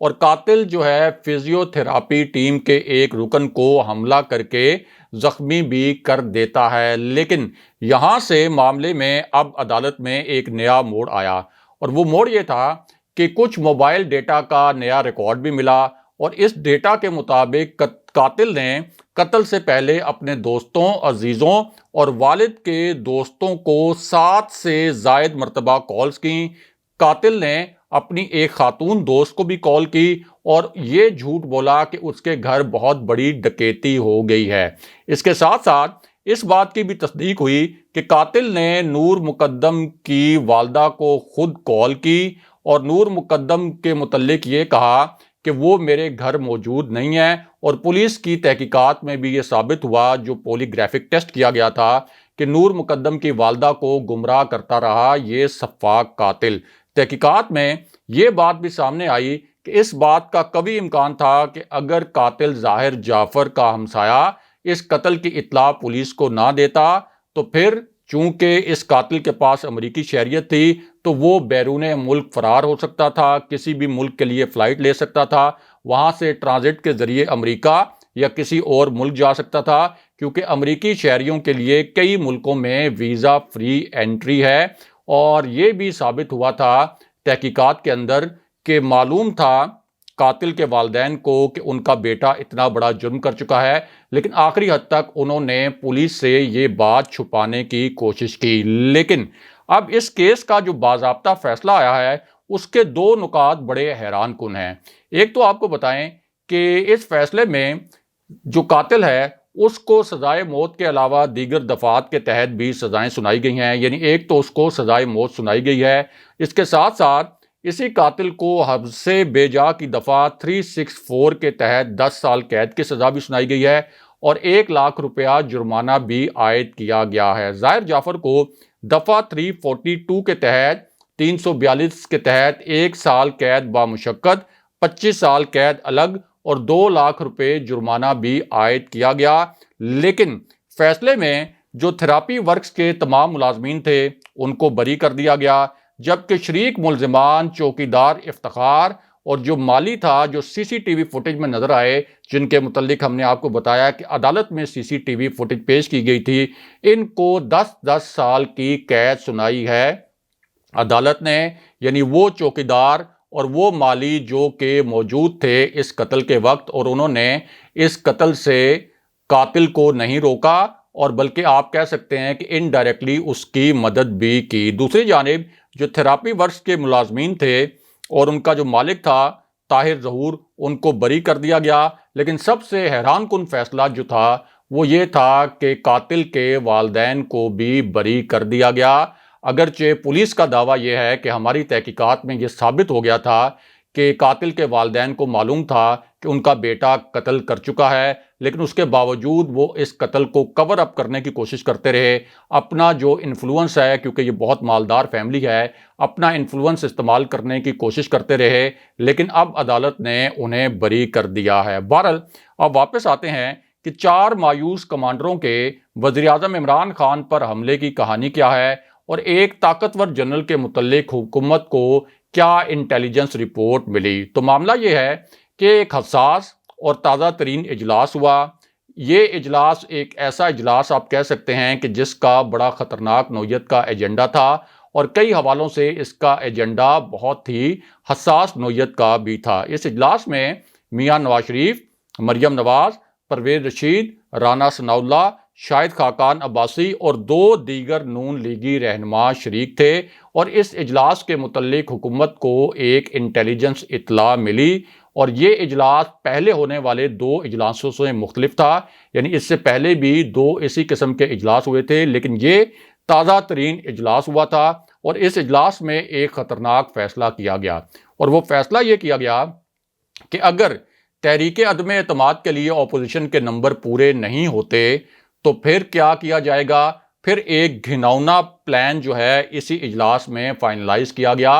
اور قاتل جو ہے فزیو تھراپی ٹیم کے ایک رکن کو حملہ کر کے زخمی بھی کر دیتا ہے۔ لیکن یہاں سے معاملے میں اب عدالت میں ایک نیا موڑ آیا، اور وہ موڑ یہ تھا کہ کچھ موبائل ڈیٹا کا نیا ریکارڈ بھی ملا، اور اس ڈیٹا کے مطابق قاتل نے قتل سے پہلے اپنے دوستوں، عزیزوں اور والد کے دوستوں کو 7 سے زائد مرتبہ کالز کیں۔ قاتل نے اپنی ایک خاتون دوست کو بھی کال کی اور یہ جھوٹ بولا کہ اس کے گھر بہت بڑی ڈکیتی ہو گئی ہے۔ اس کے ساتھ ساتھ اس بات کی بھی تصدیق ہوئی کہ قاتل نے نور مقدم کی والدہ کو خود کال کی اور نور مقدم کے متعلق یہ کہا کہ وہ میرے گھر موجود نہیں ہے، اور پولیس کی تحقیقات میں بھی یہ ثابت ہوا، جو پولی گرافک ٹیسٹ کیا گیا تھا، کہ نور مقدم کی والدہ کو گمراہ کرتا رہا یہ سفاک قاتل۔ تحقیقات میں یہ بات بھی سامنے آئی کہ اس بات کا قوی امکان تھا کہ اگر قاتل ظاہر جعفر کا ہمسایہ اس قتل کی اطلاع پولیس کو نہ دیتا تو پھر چونکہ اس قاتل کے پاس امریکی شہریت تھی تو وہ بیرون ملک فرار ہو سکتا تھا، کسی بھی ملک کے لیے فلائٹ لے سکتا تھا، وہاں سے ٹرانزٹ کے ذریعے امریکہ یا کسی اور ملک جا سکتا تھا، کیونکہ امریکی شہریوں کے لیے کئی ملکوں میں ویزا فری انٹری ہے۔ اور یہ بھی ثابت ہوا تھا تحقیقات کے اندر کہ معلوم تھا قاتل کے والدین کو کہ ان کا بیٹا اتنا بڑا جرم کر چکا ہے، لیکن آخری حد تک انہوں نے پولیس سے یہ بات چھپانے کی کوشش کی۔ لیکن اب اس کیس کا جو باضابطہ فیصلہ آیا ہے اس کے 2 نکات بڑے حیران کن ہیں۔ ایک تو آپ کو بتائیں کہ اس فیصلے میں جو قاتل ہے اس کو سزائے موت کے علاوہ دیگر دفعات کے تحت بھی سزائیں سنائی گئی ہیں، یعنی ایک تو اس کو سزائے موت سنائی گئی ہے، اس کے ساتھ ساتھ اسی قاتل کو حبس بے جا کی دفعہ 364 کے تحت 10 سال قید کی سزا بھی سنائی گئی ہے، اور 1 لاکھ روپیہ جرمانہ بھی عائد کیا گیا ہے۔ ظاہر جعفر کو دفعہ 342 کے تحت 342 کے تحت 1 سال قید بامشقت، 25 سال قید الگ اور 2 لاکھ روپے جرمانہ بھی عائد کیا گیا۔ لیکن فیصلے میں جو تھراپی ورکس کے تمام ملازمین تھے ان کو بری کر دیا گیا، جبکہ شریک ملزمان چوکیدار افتخار اور جو مالی تھا، جو سی سی ٹی وی فوٹیج میں نظر آئے، جن کے متعلق ہم نے آپ کو بتایا کہ عدالت میں سی سی ٹی وی فوٹیج پیش کی گئی تھی، ان کو 10 سال کی قید سنائی ہے عدالت نے۔ یعنی وہ چوکیدار اور وہ مالی جو کہ موجود تھے اس قتل کے وقت، اور انہوں نے اس قتل سے قاتل کو نہیں روکا، اور بلکہ آپ کہہ سکتے ہیں کہ انڈائریکٹلی اس کی مدد بھی کی۔ دوسری جانب جو تھراپی ورکس کے ملازمین تھے اور ان کا جو مالک تھا طاہر ظہور، ان کو بری کر دیا گیا۔ لیکن سب سے حیران کن فیصلہ جو تھا وہ یہ تھا کہ قاتل کے والدین کو بھی بری کر دیا گیا، اگرچہ پولیس کا دعویٰ یہ ہے کہ ہماری تحقیقات میں یہ ثابت ہو گیا تھا کہ قاتل کے والدین کو معلوم تھا کہ ان کا بیٹا قتل کر چکا ہے، لیکن اس کے باوجود وہ اس قتل کو کور اپ کرنے کی کوشش کرتے رہے۔ اپنا جو انفلوئنس ہے، کیونکہ یہ بہت مالدار فیملی ہے، اپنا انفلوئنس استعمال کرنے کی کوشش کرتے رہے، لیکن اب عدالت نے انہیں بری کر دیا ہے۔ بہرحال اب واپس آتے ہیں کہ 4 مایوس کمانڈروں کے وزیراعظم عمران خان پر حملے کی کہانی کیا ہے، اور ایک طاقتور جنرل کے متعلق حکومت کو کیا انٹیلیجنس رپورٹ ملی۔ تو معاملہ یہ ہے کہ ایک حساس اور تازہ ترین اجلاس ہوا۔ یہ اجلاس ایک ایسا اجلاس آپ کہہ سکتے ہیں کہ جس کا بڑا خطرناک نوعیت کا ایجنڈا تھا، اور کئی حوالوں سے اس کا ایجنڈا بہت ہی حساس نوعیت کا بھی تھا۔ اس اجلاس میں میاں نواز شریف، مریم نواز، پرویز رشید، رانا ثناء اللہ، شاہد خاقان عباسی اور 2 دیگر نون لیگی رہنما شریک تھے، اور اس اجلاس کے متعلق حکومت کو ایک انٹیلیجنس اطلاع ملی، اور یہ اجلاس پہلے ہونے والے 2 اجلاسوں سے مختلف تھا۔ یعنی اس سے پہلے بھی 2 اسی قسم کے اجلاس ہوئے تھے، لیکن یہ تازہ ترین اجلاس ہوا تھا، اور اس اجلاس میں ایک خطرناک فیصلہ کیا گیا، اور وہ فیصلہ یہ کیا گیا کہ اگر تحریک عدم اعتماد کے لیے اپوزیشن کے نمبر پورے نہیں ہوتے تو پھر کیا کیا جائے گا۔ پھر ایک گھناؤنا پلان جو ہے اسی اجلاس میں فائنلائز کیا گیا،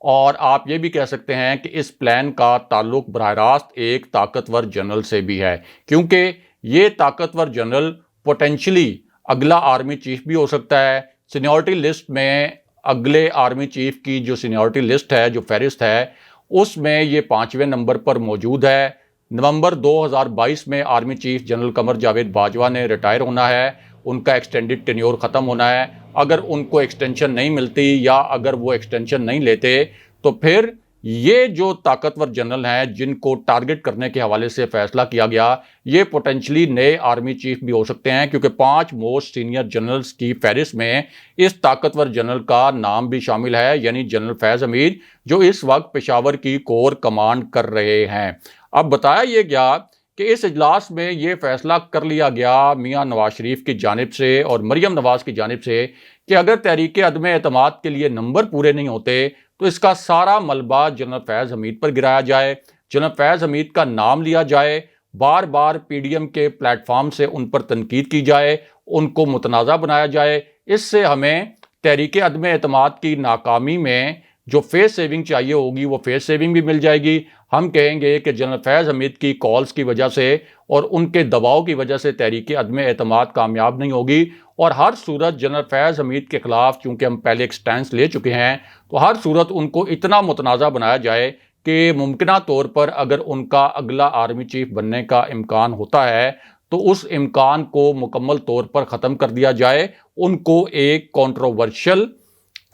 اور آپ یہ بھی کہہ سکتے ہیں کہ اس پلان کا تعلق براہ راست ایک طاقتور جنرل سے بھی ہے، کیونکہ یہ طاقتور جنرل پوٹینشلی اگلا آرمی چیف بھی ہو سکتا ہے۔ سینیورٹی لسٹ میں اگلے آرمی چیف کی جو سینیورٹی لسٹ ہے، جو فہرست ہے، اس میں یہ 5ویں نمبر پر موجود ہے۔ نومبر 2022 میں army chief general Qamar Javed Bajwa نے ریٹائر ہونا ہے، ان کا ایکسٹینڈڈ ٹینیور ختم ہونا ہے۔ اگر ان کو ایکسٹینشن نہیں ملتی یا اگر وہ ایکسٹینشن نہیں لیتے تو پھر یہ جو طاقتور جنرل ہیں جن کو ٹارگٹ کرنے کے حوالے سے فیصلہ کیا گیا، یہ پوٹینشلی نئے آرمی چیف بھی ہو سکتے ہیں، کیونکہ 5 موسٹ سینئر جنرلز کی فہرست میں اس طاقتور جنرل کا نام بھی شامل ہے، یعنی جنرل فیض حمید، جو اس وقت پشاور کی کور کمانڈ کر رہے ہیں۔ اب بتایا یہ گیا کہ اس اجلاس میں یہ فیصلہ کر لیا گیا میاں نواز شریف کی جانب سے اور مریم نواز کی جانب سے کہ اگر تحریک عدم اعتماد کے لیے نمبر پورے نہیں ہوتے تو اس کا سارا ملبہ جنرل فیض حمید پر گرایا جائے، جنرل فیض حمید کا نام لیا جائے، بار بار پی ڈی ایم کے پلیٹ فارم سے ان پر تنقید کی جائے، ان کو متنازع بنایا جائے۔ اس سے ہمیں تحریک عدم اعتماد کی ناکامی میں جو فیس سیونگ چاہیے ہوگی وہ فیس سیونگ بھی مل جائے گی۔ ہم کہیں گے کہ جنرل فیض حمید کی کالز کی وجہ سے اور ان کے دباؤ کی وجہ سے تحریک عدم اعتماد کامیاب نہیں ہوگی، اور ہر صورت جنرل فیض حمید کے خلاف چونکہ ہم پہلے ایک سٹینس لے چکے ہیں تو ہر صورت ان کو اتنا متنازع بنایا جائے کہ ممکنہ طور پر اگر ان کا اگلا آرمی چیف بننے کا امکان ہوتا ہے تو اس امکان کو مکمل طور پر ختم کر دیا جائے، ان کو ایک کنٹروورشل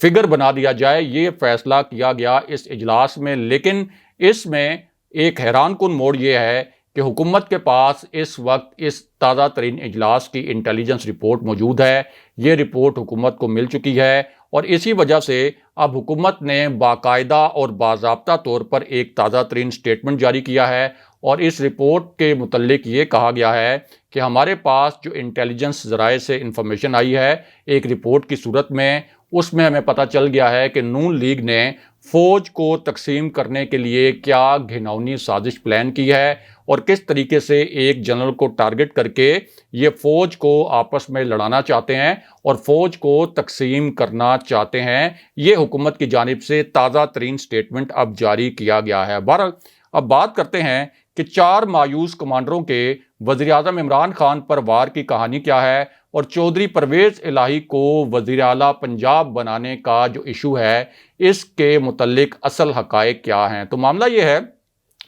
فگر بنا دیا جائے۔ یہ فیصلہ کیا گیا اس اجلاس میں، لیکن اس میں ایک حیران کن موڑ یہ ہے کہ حکومت کے پاس اس وقت اس تازہ ترین اجلاس کی انٹیلیجنس رپورٹ موجود ہے۔ یہ رپورٹ حکومت کو مل چکی ہے اور اسی وجہ سے اب حکومت نے باقاعدہ اور باضابطہ طور پر ایک تازہ ترین سٹیٹمنٹ جاری کیا ہے، اور اس رپورٹ کے متعلق یہ کہا گیا ہے کہ ہمارے پاس جو انٹیلیجنس ذرائع سے انفارمیشن آئی ہے ایک رپورٹ کی صورت میں، اس میں ہمیں پتہ چل گیا ہے کہ نون لیگ نے فوج کو تقسیم کرنے کے لیے کیا گھناؤنی سازش پلان کی ہے اور کس طریقے سے ایک جنرل کو ٹارگٹ کر کے یہ فوج کو آپس میں لڑانا چاہتے ہیں اور فوج کو تقسیم کرنا چاہتے ہیں۔ یہ حکومت کی جانب سے تازہ ترین سٹیٹمنٹ اب جاری کیا گیا ہے۔ بہرحال اب بات کرتے ہیں کہ 4 مایوس کمانڈروں کے وزیر اعظم عمران خان پر وار کی کہانی کیا ہے اور چودھری پرویز الہی کو وزیر اعلیٰ پنجاب بنانے کا جو ایشو ہے اس کے متعلق اصل حقائق کیا ہیں۔ تو معاملہ یہ ہے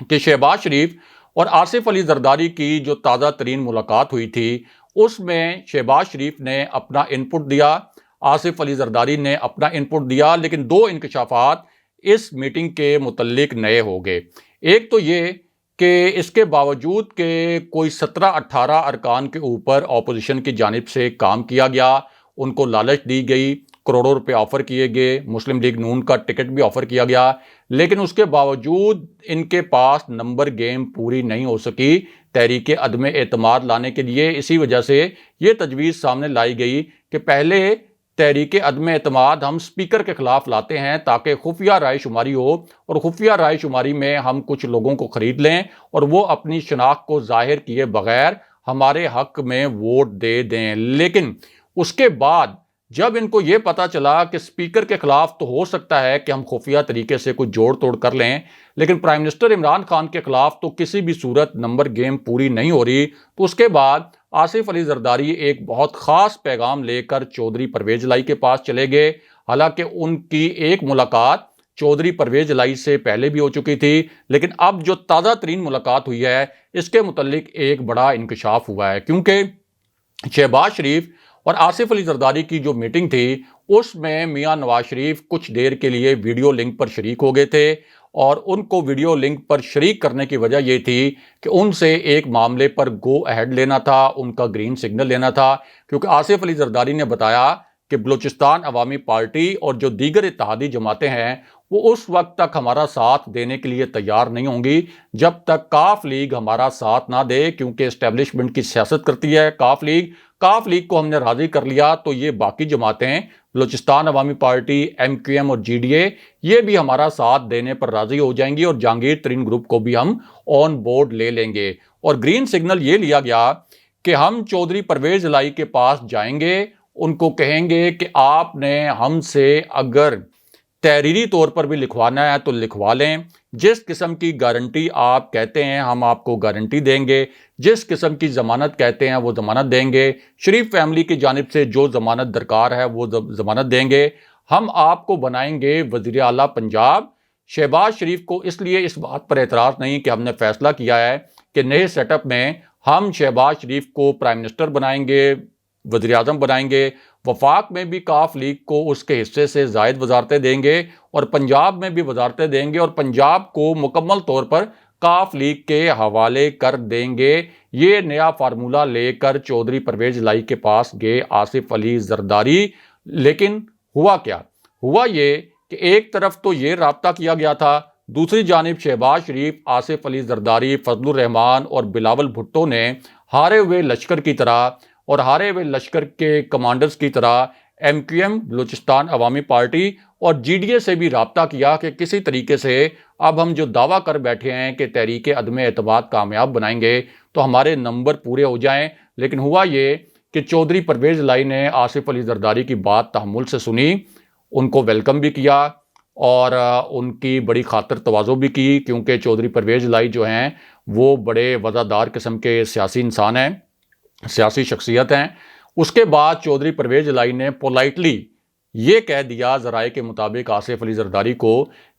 کہ شہباز شریف اور آصف علی زرداری کی جو تازہ ترین ملاقات ہوئی تھی اس میں شہباز شریف نے اپنا انپٹ دیا، آصف علی زرداری نے اپنا انپٹ دیا، لیکن 2 انکشافات اس میٹنگ کے متعلق نئے ہو گئے۔ ایک تو یہ کہ اس کے باوجود کہ کوئی 17-18 ارکان کے اوپر اپوزیشن کی جانب سے کام کیا گیا، ان کو لالچ دی گئی، کروڑوں روپے آفر کیے گئے، مسلم لیگ نون کا ٹکٹ بھی آفر کیا گیا، لیکن اس کے باوجود ان کے پاس نمبر گیم پوری نہیں ہو سکی تحریک عدم اعتماد لانے کے لیے۔ اسی وجہ سے یہ تجویز سامنے لائی گئی کہ پہلے تحریک عدم اعتماد ہم سپیکر کے خلاف لاتے ہیں تاکہ خفیہ رائے شماری ہو، اور خفیہ رائے شماری میں ہم کچھ لوگوں کو خرید لیں اور وہ اپنی شناخت کو ظاہر کیے بغیر ہمارے حق میں ووٹ دے دیں۔ لیکن اس کے بعد جب ان کو یہ پتا چلا کہ سپیکر کے خلاف تو ہو سکتا ہے کہ ہم خفیہ طریقے سے کچھ جوڑ توڑ کر لیں، لیکن پرائم منسٹر عمران خان کے خلاف تو کسی بھی صورت نمبر گیم پوری نہیں ہو رہی، تو اس کے بعد آصف علی زرداری ایک بہت خاص پیغام لے کر چودھری پرویز الہی کے پاس چلے گئے۔ حالانکہ ان کی ایک ملاقات چودھری پرویز الہی سے پہلے بھی ہو چکی تھی، لیکن اب جو تازہ ترین ملاقات ہوئی ہے اس کے متعلق ایک بڑا انکشاف ہوا ہے، کیونکہ شہباز شریف اور آصف علی زرداری کی جو میٹنگ تھی اس میں میاں نواز شریف کچھ دیر کے لیے ویڈیو لنک پر شریک ہو گئے تھے، اور ان کو ویڈیو لنک پر شریک کرنے کی وجہ یہ تھی کہ ان سے ایک معاملے پر گو اہیڈ لینا تھا، ان کا گرین سگنل لینا تھا، کیونکہ آصف علی زرداری نے بتایا کہ بلوچستان عوامی پارٹی اور جو دیگر اتحادی جماعتیں ہیں وہ اس وقت تک ہمارا ساتھ دینے کے لیے تیار نہیں ہوں گی جب تک کاف لیگ ہمارا ساتھ نہ دے، کیونکہ اسٹیبلشمنٹ کی سیاست کرتی ہے کاف لیگ کو ہم نے راضی کر لیا تو یہ باقی جماعتیں بلوچستان عوامی پارٹی، MQM اور GDA یہ بھی ہمارا ساتھ دینے پر راضی ہو جائیں گی، اور جہانگیر ترین گروپ کو بھی ہم آن بورڈ لے لیں گے۔ اور گرین سگنل یہ لیا گیا کہ ہم چودھری پرویز الہی کے پاس جائیں گے، ان کو کہیں گے کہ آپ نے ہم سے اگر تحریری طور پر بھی لکھوانا ہے تو لکھوا لیں، جس قسم کی گارنٹی آپ کہتے ہیں ہم آپ کو گارنٹی دیں گے، جس قسم کی ضمانت کہتے ہیں وہ ضمانت دیں گے، شریف فیملی کی جانب سے جو ضمانت درکار ہے وہ ضمانت دیں گے، ہم آپ کو بنائیں گے وزیر اعلیٰ پنجاب شہباز شریف کو اس لیے اس بات پر اعتراض نہیں کہ ہم نے فیصلہ کیا ہے کہ نئے سیٹ اپ میں ہم شہباز شریف کو پرائم منسٹر بنائیں گے، وزیر اعظم بنائیں گے، وفاق میں بھی کاف لیگ کو اس کے حصے سے زائد وزارتیں دیں گے اور پنجاب میں بھی وزارتیں دیں گے اور پنجاب کو مکمل طور پر کاف لیگ کے حوالے کر دیں گے۔ یہ نیا فارمولہ لے کر چودھری پرویز الہی کے پاس گئے آصف علی زرداری، لیکن ہوا کیا؟ ہوا یہ کہ ایک طرف تو یہ رابطہ کیا گیا تھا، دوسری جانب شہباز شریف، آصف علی زرداری، فضل الرحمان اور بلاول بھٹو نے ہارے ہوئے لشکر کی طرح اور ہارے ہوئے لشکر کے کمانڈرز کی طرح ایم کیو ایم، بلوچستان عوامی پارٹی اور جی ڈی اے سے بھی رابطہ کیا کہ کسی طریقے سے اب ہم جو دعویٰ کر بیٹھے ہیں کہ تحریک عدم اعتماد کامیاب بنائیں گے تو ہمارے نمبر پورے ہو جائیں۔ لیکن ہوا یہ کہ چودھری پرویز الہی نے آصف علی زرداری کی بات تحمل سے سنی، ان کو ویلکم بھی کیا اور ان کی بڑی خاطر تواضع بھی کی، کیونکہ چودھری پرویز الہی جو ہیں وہ بڑے وفادار قسم کے سیاسی انسان ہیں، سیاسی شخصیت ہیں۔ اس کے بعد چودھری پرویز الہی نے پولائٹلی یہ کہہ دیا ذرائع کے مطابق آصف علی زرداری کو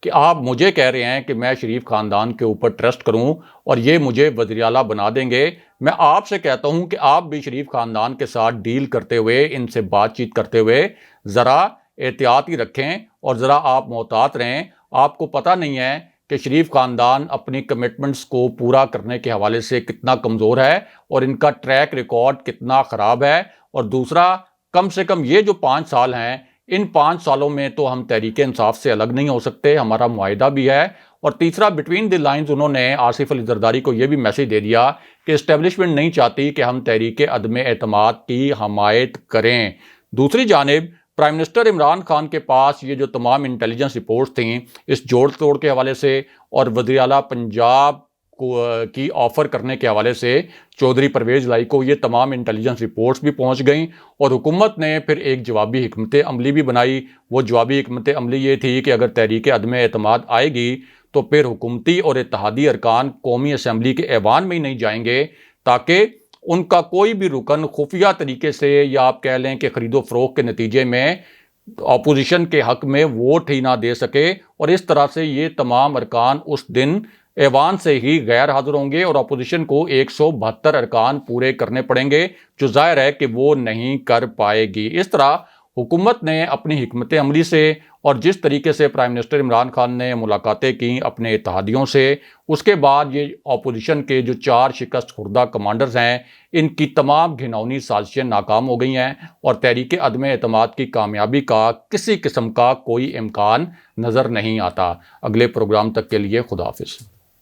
کہ آپ مجھے کہہ رہے ہیں کہ میں شریف خاندان کے اوپر ٹرسٹ کروں اور یہ مجھے وزیر اعلیٰ بنا دیں گے، میں آپ سے کہتا ہوں کہ آپ بھی شریف خاندان کے ساتھ ڈیل کرتے ہوئے، ان سے بات چیت کرتے ہوئے ذرا احتیاطی رکھیں اور ذرا آپ محتاط رہیں۔ آپ کو پتہ نہیں ہے کہ شریف خاندان اپنی کمٹمنٹس کو پورا کرنے کے حوالے سے کتنا کمزور ہے اور ان کا ٹریک ریکارڈ کتنا خراب ہے، اور دوسرا کم سے کم یہ جو 5 سال ہیں، ان 5 سالوں میں تو ہم تحریک انصاف سے الگ نہیں ہو سکتے، ہمارا معاہدہ بھی ہے۔ اور تیسرا، بٹوین دی لائنز انہوں نے آصف علی زرداری کو یہ بھی میسج دے دیا کہ اسٹیبلشمنٹ نہیں چاہتی کہ ہم تحریک عدم اعتماد کی حمایت کریں۔ دوسری جانب پرائم منسٹر عمران خان کے پاس یہ جو تمام انٹیلیجنس رپورٹس تھیں اس جوڑ توڑ کے حوالے سے اور وزیر اعلیٰ پنجاب کی آفر کرنے کے حوالے سے چودھری پرویز الہی کو یہ تمام انٹیلیجنس رپورٹس بھی پہنچ گئیں، اور حکومت نے پھر ایک جوابی حکمت عملی بھی بنائی۔ وہ جوابی حکمت عملی یہ تھی کہ اگر تحریک عدم اعتماد آئے گی تو پھر حکومتی اور اتحادی ارکان قومی اسمبلی کے ایوان میں ہی نہیں جائیں گے، تاکہ ان کا کوئی بھی رکن خفیہ طریقے سے یا آپ کہہ لیں کہ خرید و فروخت کے نتیجے میں اپوزیشن کے حق میں ووٹ ہی نہ دے سکے، اور اس طرح سے یہ تمام ارکان اس دن ایوان سے ہی غیر حاضر ہوں گے اور اپوزیشن کو 172 ارکان پورے کرنے پڑیں گے، جو ظاہر ہے کہ وہ نہیں کر پائے گی۔ اس طرح حکومت نے اپنی حکمت عملی سے اور جس طریقے سے پرائم منسٹر عمران خان نے ملاقاتیں کیں اپنے اتحادیوں سے، اس کے بعد یہ اپوزیشن کے جو 4 شکست خوردہ کمانڈرز ہیں، ان کی تمام گھناؤنی سازشیں ناکام ہو گئی ہیں اور تحریک عدم اعتماد کی کامیابی کا کسی قسم کا کوئی امکان نظر نہیں آتا۔ اگلے پروگرام تک کے لیے خدا حافظ۔